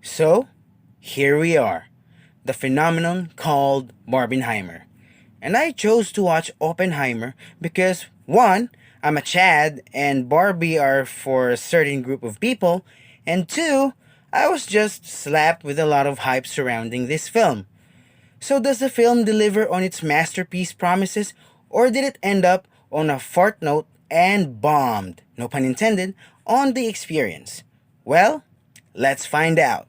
So, here we are, the phenomenon called Barbenheimer. And I chose to watch Oppenheimer because, one, I'm a Chad and Barbie are for a certain group of people, and two, I was just slapped with a lot of hype surrounding this film. So, does the film deliver on its masterpiece promises, or did it end up on a fart note and bombed, no pun intended, on the experience? Well, let's find out.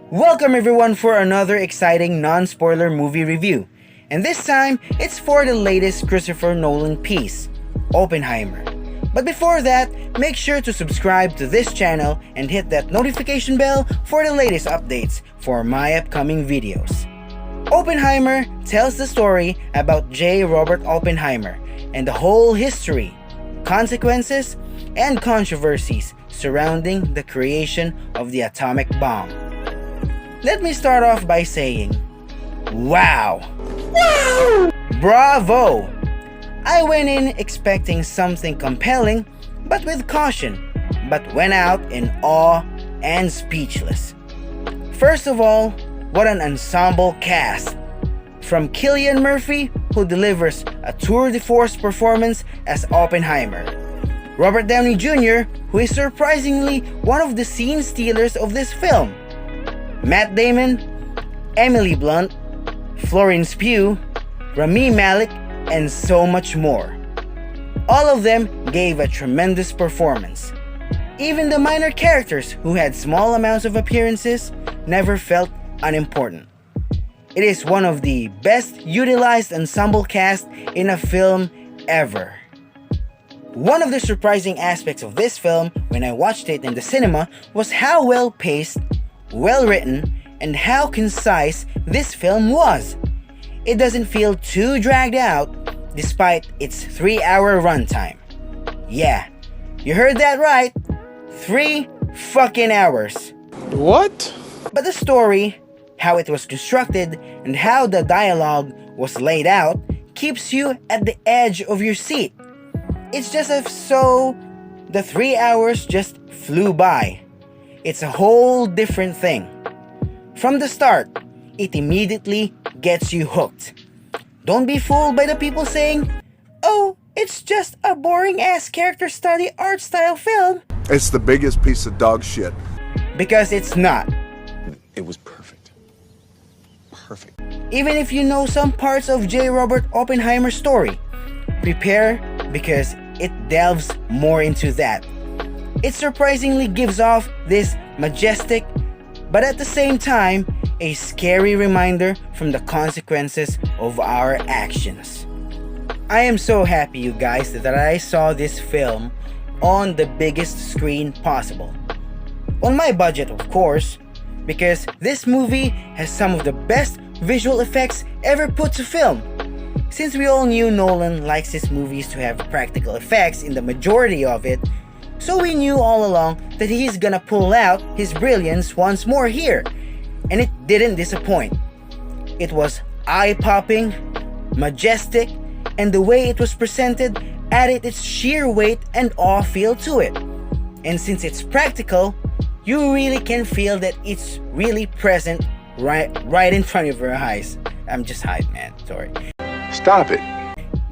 Welcome everyone for another exciting non-spoiler movie review. And this time, it's for the latest Christopher Nolan piece, Oppenheimer. But before that, make sure to subscribe to this channel and hit that notification bell for the latest updates for my upcoming videos. Oppenheimer tells the story about J. Robert Oppenheimer and the whole history, consequences, and controversies surrounding the creation of the atomic bomb. Let me start off by saying, wow! Wow! Bravo! I went in expecting something compelling, but with caution, but went out in awe and speechless. First of all, what an ensemble cast! From Cillian Murphy, who delivers a tour de force performance as Oppenheimer, Robert Downey Jr., who is surprisingly one of the scene stealers of this film, Matt Damon, Emily Blunt, Florence Pugh, Rami Malek, and so much more. All of them gave a tremendous performance. Even the minor characters who had small amounts of appearances never felt unimportant. It is one of the best utilized ensemble cast in a film ever. One of the surprising aspects of this film when I watched it in the cinema was how well paced, well written, and how concise this film was. It doesn't feel too dragged out despite its 3-hour runtime. Yeah, you heard that right. 3 fucking hours. What? But the story, how it was constructed, and how the dialogue was laid out keeps you at the edge of your seat. It's just as so the 3 hours just flew by. It's a whole different thing. From the start, it immediately gets you hooked. Don't be fooled by the people saying, "Oh, it's just a boring-ass character study art style film." It's the biggest piece of dog shit. Because it's not. It was perfect. Perfect. Even if you know some parts of J. Robert Oppenheimer's story, prepare because it delves more into that. It surprisingly gives off this majestic, but at the same time, a scary reminder from the consequences of our actions. I am so happy, you guys, that I saw this film on the biggest screen possible. On my budget, of course, because this movie has some of the best visual effects ever put to film. Since we all knew Nolan likes his movies to have practical effects in the majority of it, so we knew all along that he's gonna pull out his brilliance once more here, and it didn't disappoint. It was eye-popping, majestic, and the way it was presented added its sheer weight and awe feel to it. And since it's practical, you really can feel that it's really present right in front of your eyes. I'm just hyped, man. Sorry. Stop it.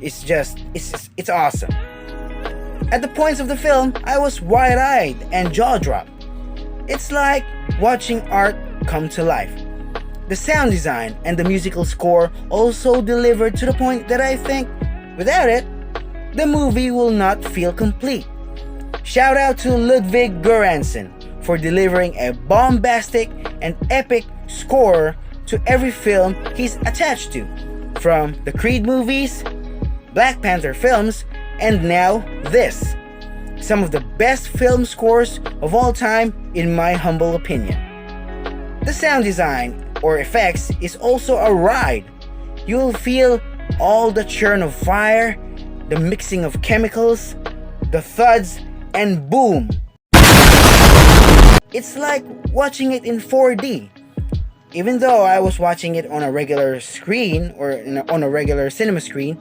It's awesome. At the points of the film, I was wide-eyed and jaw-dropped. It's like watching art come to life. The sound design and the musical score also delivered to the point that I think, without it, the movie will not feel complete. Shout out to Ludwig Göransson for delivering a bombastic and epic score to every film he's attached to, from the Creed movies, Black Panther films, and now this. Some of the best film scores of all time in my humble opinion. The sound design or effects is also a ride. You'll feel all the churn of fire, the mixing of chemicals, the thuds, and boom! It's like watching it in 4D. Even though I was watching it on a regular screen or on a regular cinema screen,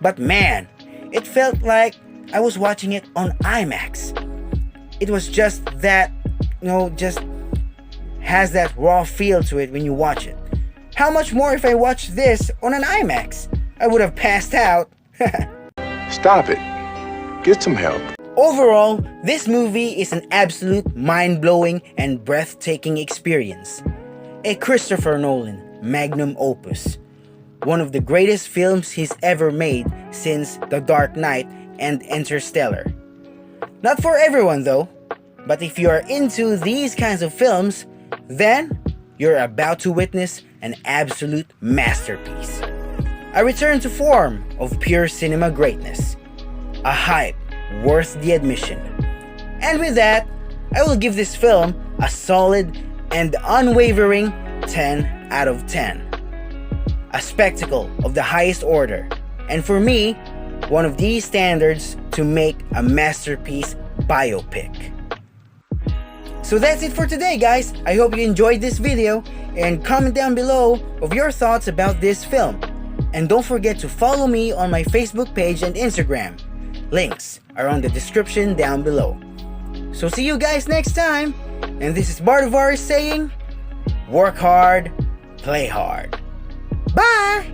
but man, it felt like I was watching it on IMAX. It was just that, just has that raw feel to it when you watch it. How much more if I watched this on an IMAX? I would have passed out. Stop it. Get some help. Overall, this movie is an absolute mind-blowing and breathtaking experience. A Christopher Nolan magnum opus. One of the greatest films he's ever made since The Dark Knight and Interstellar. Not for everyone though, but if you are into these kinds of films, then you're about to witness an absolute masterpiece. A return to form of pure cinema greatness. A hype worth the admission. And with that, I will give this film a solid and unwavering 10 out of 10. A spectacle of the highest order, and for me, one of these standards to make a masterpiece biopic. So that's it for today, guys. I hope you enjoyed this video, and comment down below of your thoughts about this film. And don't forget to follow me on my Facebook page and Instagram. Links are on the description down below. So see you guys next time, and this is Bardovaris saying, work hard, play hard. Bye!